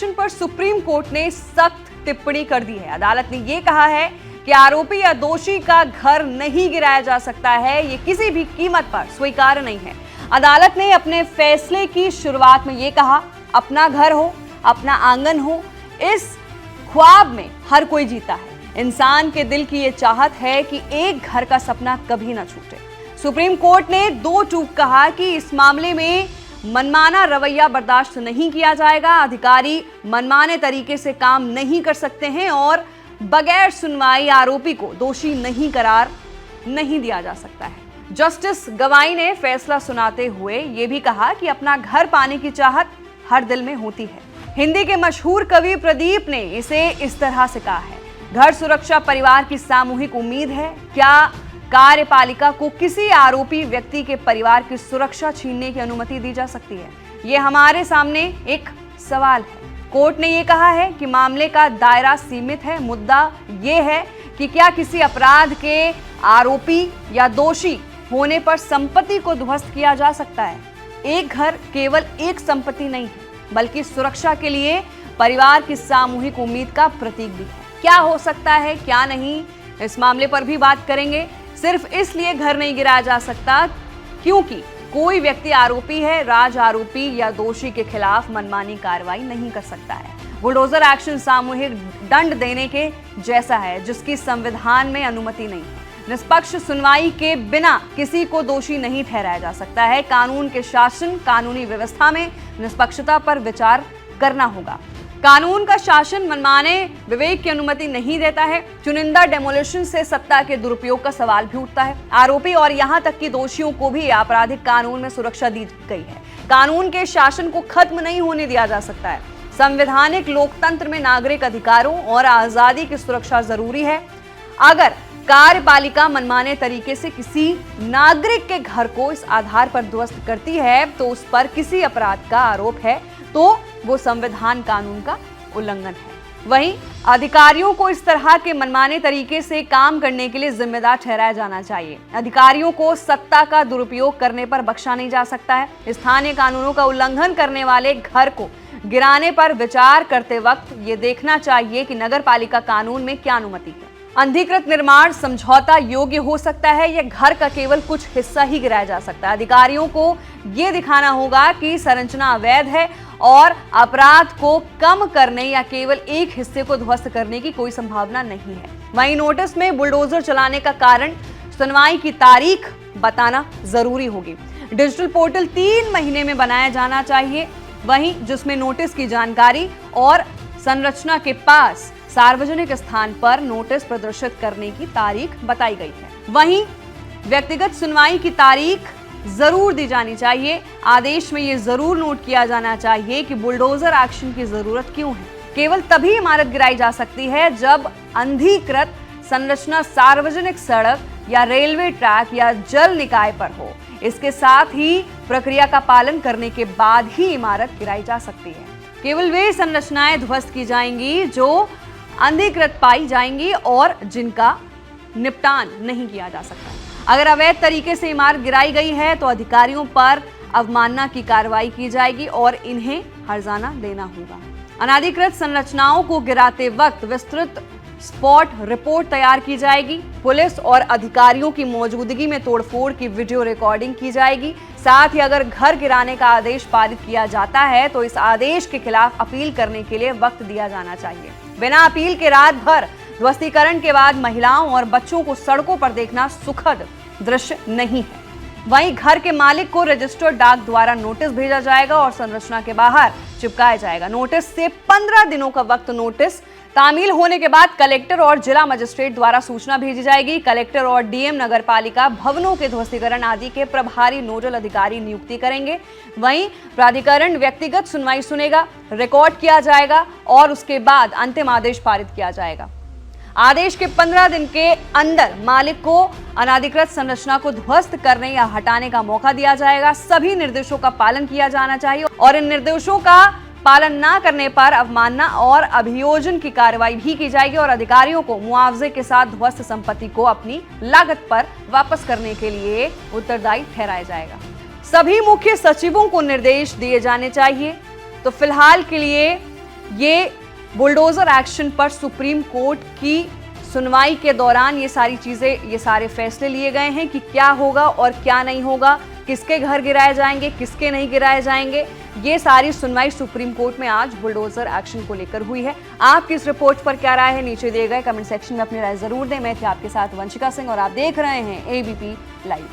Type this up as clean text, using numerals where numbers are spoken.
Action पर supreme court ने सख्त टिप्पणी कर दी है। अदालत ने यह कहा है कि आरोपी या दोषी का घर नहीं गिराया जा सकता है, ये किसी भी कीमत पर स्वीकार्य नहीं है। अदालत ने अपने फैसले की शुरुआत में यह कहा, अपना घर हो, अपना आंगन हो, इस ख्वाब में हर कोई जीता है। इंसान के दिल की ये चाहत है कि एक घर का सपना कभी ना छूटे। सुप्रीम कोर्ट ने दो टूक कहा कि इस मामले में मनमाना रवैया बर्दाश्त नहीं किया जाएगा। अधिकारी मनमाने तरीके से काम नहीं कर सकते हैं और बगैर सुनवाई आरोपी को दोषी नहीं करार नहीं दिया जा सकता है। जस्टिस गवाई ने फैसला सुनाते हुए यह भी कहा कि अपना घर पाने की चाहत हर दिल में होती है। हिंदी के मशहूर कवि प्रदीप ने इसे इस तरह से कहा है, घर सुरक्षा परिवार की सामूहिक उम्मीद है। क्या कार्यपालिका को किसी आरोपी व्यक्ति के परिवार की सुरक्षा छीनने की अनुमति दी जा सकती है? ये हमारे सामने एक सवाल है। कोर्ट ने यह कहा है कि मामले का दायरा सीमित है। मुद्दा यह है कि क्या किसी अपराध के आरोपी या दोषी होने पर संपत्ति को ध्वस्त किया जा सकता है। एक घर केवल एक संपत्ति नहीं है, बल्कि सुरक्षा के लिए परिवार की सामूहिक उम्मीद का प्रतीक भी है। क्या हो सकता है, क्या नहीं, इस मामले पर भी बात करेंगे। सिर्फ इसलिए घर नहीं गिराया जा सकता क्योंकि कोई व्यक्ति आरोपी है, राज आरोपी या दोषी के खिलाफ मनमानी कार्रवाई नहीं कर सकता है। बुलडोजर एक्शन सामूहिक दंड देने के जैसा है, जिसकी संविधान में अनुमति नहीं है। निष्पक्ष सुनवाई के बिना किसी को दोषी नहीं ठहराया जा सकता है। कानून के शासन, कानूनी व्यवस्था में निष्पक्षता पर विचार करना होगा। कानून का शासन मनमाने विवेक की अनुमति नहीं देता है। चुनिंदा डेमोलिशन से सत्ता के दुरुपयोग का सवाल भी उठता है। आरोपी और यहां तक कि दोषियों को भी आपराधिक कानून में सुरक्षा दी गई है। कानून के शासन को खत्म नहीं होने दिया जा सकता है। संवैधानिक लोकतंत्र में नागरिक अधिकारों और आजादी की सुरक्षा जरूरी है। अगर कार्यपालिका मनमाने तरीके से किसी नागरिक के घर को इस आधार पर ध्वस्त करती है तो उस पर किसी अपराध का आरोप है तो वो संविधान कानून का उल्लंघन है। वहीं अधिकारियों को इस तरह के मनमाने तरीके से काम करने के लिए जिम्मेदार ठहराया जाना चाहिए। अधिकारियों को सत्ता का दुरुपयोग करने पर बख्शा नहीं जा सकता है। स्थानीय कानूनों का उल्लंघन करने वाले घर को गिराने पर विचार करते वक्त ये देखना चाहिए कि नगरपालिका कानून में क्या अनुमति है। अनधिकृत निर्माण समझौता योग्य हो सकता है या घर का केवल कुछ हिस्सा ही गिराया जा सकता है। अधिकारियों को यह दिखाना होगा कि संरचना अवैध है और अपराध को कम करने या केवल एक हिस्से को ध्वस्त करने की कोई संभावना नहीं है। वहीं नोटिस में बुलडोजर चलाने का कारण, सुनवाई की तारीख बताना जरूरी होगी। डिजिटल पोर्टल 3 महीने में बनाया जाना चाहिए, वहीं जिसमें नोटिस की जानकारी और संरचना के पास सार्वजनिक स्थान पर नोटिस प्रदर्शित करने की तारीख बताई गई है। वहीं व्यक्तिगत सुनवाई की तारीख जरूर दी जानी चाहिए। आदेश में यह जरूर नोट किया जाना चाहिए कि बुलडोजर एक्शन की जरूरत क्यों है। केवल तभी इमारत गिराई जा सकती है जब अनधिकृत संरचना सार्वजनिक सड़क या रेलवे ट्रैक या जल निकाय पर हो। इसके साथ ही प्रक्रिया का पालन करने के बाद ही इमारत गिराई जा सकती है। केवल वे संरचनाएं ध्वस्त की जाएंगी जो अनधिकृत पाई जाएंगी और जिनका निपटान नहीं किया जा सकता। अगर अवैध तरीके से इमारत गिराई गई है तो अधिकारियों पर अवमानना की कार्रवाई की जाएगी और इन्हें हर्जाना देना होगा। अनाधिकृत संरचनाओं को गिराते वक्त विस्तृत स्पॉट रिपोर्ट तैयार की जाएगी। पुलिस और अधिकारियों की मौजूदगी में तोड़फोड़ की वीडियो रिकॉर्डिंग की जाएगी। साथ ही अगर घर गिराने का आदेश पारित किया जाता है तो इस आदेश के खिलाफ अपील करने के लिए वक्त दिया जाना चाहिए। बिना अपील के रात भर ध्वस्तीकरण के बाद महिलाओं और बच्चों को सड़कों पर देखना सुखद दृश्य नहीं है। वहीं घर के मालिक को रजिस्टर्ड डाक द्वारा नोटिस भेजा जाएगा और संरचना के बाहर चिपकाया जाएगा। नोटिस से 15 दिनों का वक्त नोटिस तामील होने के बाद कलेक्टर और जिला मजिस्ट्रेट द्वारा सूचना भेजी जाएगी। कलेक्टर और डीएम नगरपालिका भवनों के ध्वस्तीकरण आदि के प्रभारी नोडल अधिकारी नियुक्ति करेंगे। वहीं प्राधिकरण व्यक्तिगत सुनवाई सुनेगा, रिकॉर्ड किया जाएगा और उसके बाद अंतिम आदेश पारित किया जाएगा। आदेश के 15 दिन के अंदर मालिक को अनाधिकृत संरचना को ध्वस्त करने या हटाने का मौका दिया जाएगा। सभी निर्देशों का पालन किया जाना चाहिए और इन निर्देशों का पालन न करने पर अवमानना और अभियोजन की कार्रवाई भी की जाएगी और अधिकारियों को मुआवजे के साथ ध्वस्त संपत्ति को अपनी लागत पर वापस करने के लिए उत्तरदायी ठहराया जाएगा। सभी मुख्य सचिवों को निर्देश दिए जाने चाहिए। तो फिलहाल के लिए ये बुलडोजर एक्शन पर सुप्रीम कोर्ट की सुनवाई के दौरान ये सारी चीजें, ये सारे फैसले लिए गए हैं कि क्या होगा और क्या नहीं होगा, किसके घर गिराए जाएंगे, किसके नहीं गिराए जाएंगे। ये सारी सुनवाई सुप्रीम कोर्ट में आज बुलडोजर एक्शन को लेकर हुई है। आपकी इस रिपोर्ट पर क्या राय है, नीचे दिए गए कमेंट सेक्शन में अपनी राय जरूर दें। मैं थी आपके साथ वंशिका सिंह और आप देख रहे हैं एबीपी लाइव।